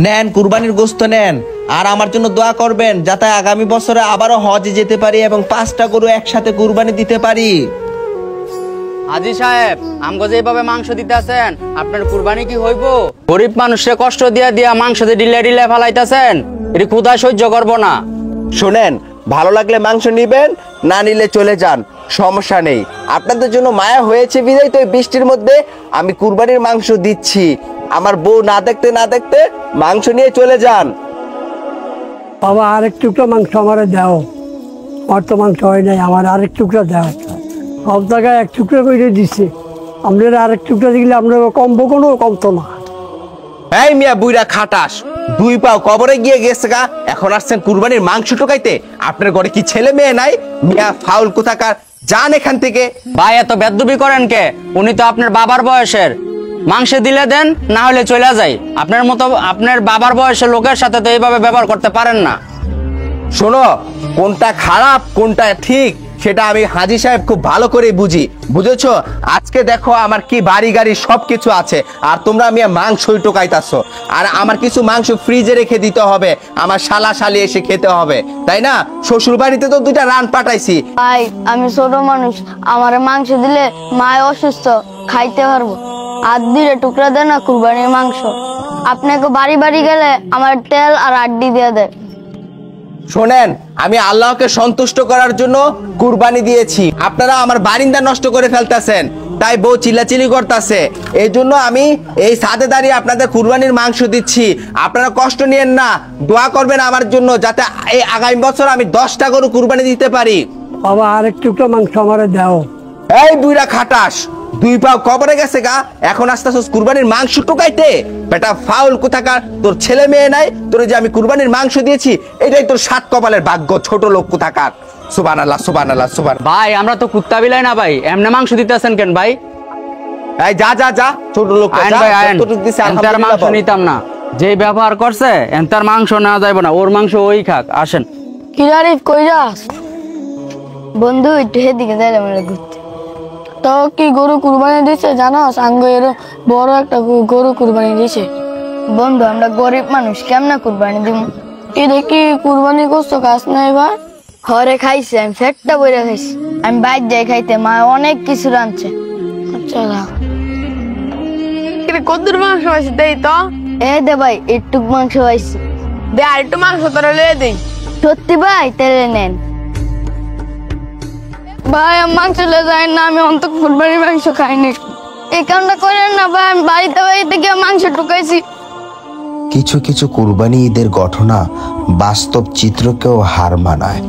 নেন, কুরবানির গোশত নেন। আর আমার জন্য দোয়া করবেন যাতে আগামী বছরে আবারও হজে যেতে পারি এবং 5টা গরু একসাথে কুরবানি দিতে পারি। হাজি সাহেব, আমগো যেভাবে মাংস দিতেছেন আপনার কুরবানি কি হইব? গরিব মানুষে কষ্ট দিয়া দিয়া মাংস দিয়ে ডিলে ডিলে ফেলাইতেছেন, এটি ক্ষুধা সহ্য করবো না। শোনেন, ভালো লাগলে মাংস নিবেন, না নিলে চলে যান, সমস্যা নেই। আপনাদের জন্য মায়া হয়েছে বিদায় তো এই বৃষ্টির মধ্যে আমি কুরবানির মাংস দিচ্ছি। আমার বউ না দেখতে না দেখতে মাংস নিয়ে চলে যান। বাবা আরেক টুকরা মাংস আমারে দাও, আমার তো মাংস হয় নাই, আমার আরেক টুকরা দাও। সব জায়গায় এক টুকরা করে দিচ্ছে, আপনারা আরেক টুকরা দিলে আপনারা কমবো, কোনো কমতো না। এই মিয়া বুইরা খাটাস, 2 পাও কবরে গিয়ে গেছে গা, এখন আসছেন কুরবানির মাংস টোকাইতে? আপনার ঘরে কি ছেলে মেয়ে নাই? মিয়া ফাউল কোথাকার, যান এখান থেকে। ভাই এত বেদবি করেন কে? উনি তো আপনার বাবার বয়সের, মাংস দিলে দেন, না হলে চলে যাই। আপনার মতো আপনার বাবার বয়সের লোকের সাথে তো এইভাবে ব্যবহার করতে পারেন না। শোনো, কোনটা খারাপ কোনটা ঠিক সেটা আমি হাজি সাহেব খুব ভালো করে বুঝি, বুঝেছো? আজকে দেখো আমার কি বাড়ি গাড়ি সবকিছু আছে, আর তোমরা আমি মাংসই টোকাইতাছো। আর আমার কিছু মাংস ফ্রিজে রেখে দিতে হবে, আমার শালা শালি এসে খেতে হবে, তাই না? শ্বশুর বাড়িতে তো 2টা রান পাঠাইছি। ভাই আমি ছোট মানুষ, আমার মাংস দিলে মায় অসুস্থ, খাইতে পারবো। আর 2 টুকরা দেন না কুরবানির মাংস। আপনাকে বাড়ি বাড়ি গেলে আমার তেল আর আড্ডি দিয়ে দেয়। শোনেন, আমি আল্লাহকে সন্তুষ্ট করার জন্য কুরবানি দিয়েছি, আপনারা আমার বারিন্দা নষ্ট করে ফেলতেছেন, তাই বউ চিল্লাচিল্লি করতেছে। এই জন্য আমি এই ছাদে দাঁড়িয়ে আপনাদের কুরবানির মাংস দিচ্ছি। আপনারা কষ্ট নিয়েন না, দোয়া করবেন আমার জন্য যাতে এই আগামী বছর আমি 10টা গরু কুরবানি দিতে পারি। বাবা আরেক টুকরা মাংস আমারে দাও। এই বুইরা খাটাস, 2 পাও কবরে গেছে গা, এখন আসতেছস কুরবানির মাংস টোকাইতে? বেটা ফাউল কোথাকার, তোর ছেলে মেয়ে নাই, তোর যে আমি কুরবানির মাংস দিয়েছি এটাই তোর 7 কপালের ভাগ্য, ছোট লোক কোথাকার। সুবহানাল্লাহ সুবহানাল্লাহ সুবহান। ভাই আমরা তো কুত্তা বিলাই না ভাই, এমনি মাংস দিতেছেন কেন ভাই? এই যা যা যা, ছোট লোক আইন ভাই আইন, এনতার মাংস নিতাম না। যে ব্যবহার করছে এনতার মাংস নেওয়া যাইব না, ওর মাংস ওই খাক। আসেন। কি আরিফ কই যাস? বন্ধু একটু এদিকে যাই আমরা ঘুরতে। তো কি গরু কুরবানি দিছে জানোস? আঙ্গ এর বড় একটা গরু কুরবানি দিছে। বন্ধু আমরা গরিব মানুষ, কেমনে কুরবানি দিব? কি দেখি কুরবানি করছো কাজ নাই ভাই? ঘরে খাইছে, আমি ফেটটা বইরা খাইছি। আমি বাইরে যাই খাইতে, মা অনেক কিছু রাঁধছে। আচ্ছা কদ্দুর মাংস আছে দেই তো? এ দে ভাই, একটু মাংস পাইছি। দে আর একটু মাংস তোরা লয়ে দেই। সত্যি ভাই? তাহলে নেন ভাই। আমি মাংস লয়ে যাই না, আমি অন্ত কুরবানির মাংস খাইনি। এই কামটা করেন না ভাই, আমি বাড়িতে বাড়িতে গিয়ে মাংস ঢুকাইছি। কিছু কিছু কুরবানি ঈদের ঘটনা বাস্তব চিত্রকেও হার মানায়।